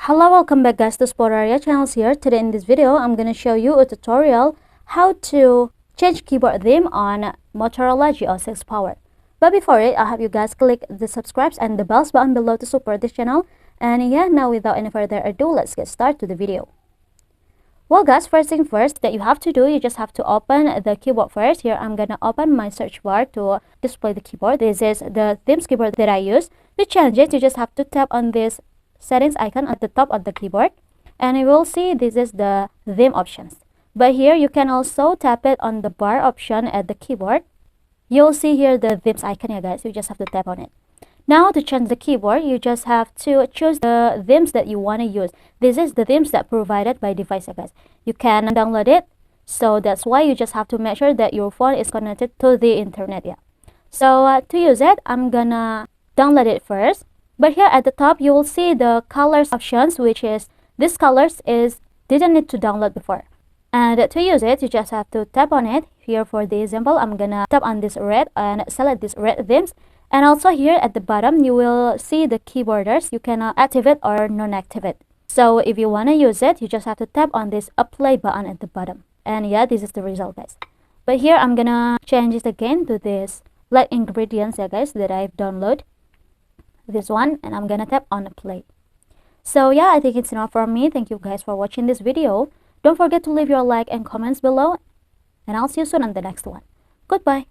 Hello, welcome back guys to Sporaria channels here. Today in this video, I'm going to show you a tutorial how to change keyboard theme on Motorola G06 Power. But before it, I have you guys click the subscribe and the bells button below to support this channel. And yeah, now without any further ado, let's get started to the video. Well guys, first thing first that you have to do, you just have to open the keyboard first. Here I'm going to open my search bar to display the keyboard. This is the themes keyboard that I use. To change it, you just have to tap on this settings icon at the top of the keyboard, and you will see this is the theme options. But here you can also tap it on the bar option at the keyboard. You'll see here the themes icon here guys. You just have to tap on it. Now to change the keyboard, you just have to choose the themes that you want to use. This is the themes that provided by device guys. You can download it, so that's why you just have to make sure that your phone is connected to the internet. So to use it, I'm gonna download it first. But here at the top, you will see the colors options, which is this colors didn't need to download before. And to use it, you just have to tap on it. Here for the example, I'm gonna tap on this red and select this red themes. And also here at the bottom, you will see the keyboarders. You can activate or non-activate. So if you wanna use it, you just have to tap on this apply button at the bottom. And yeah, this is the result guys. But here I'm gonna change it again to this black ingredients guys that I've downloaded. This one, and I'm gonna tap on play. So yeah, I think it's enough for me. Thank you guys for watching this video. Don't forget to leave your like and comments below, and I'll see you soon on the next one. Goodbye.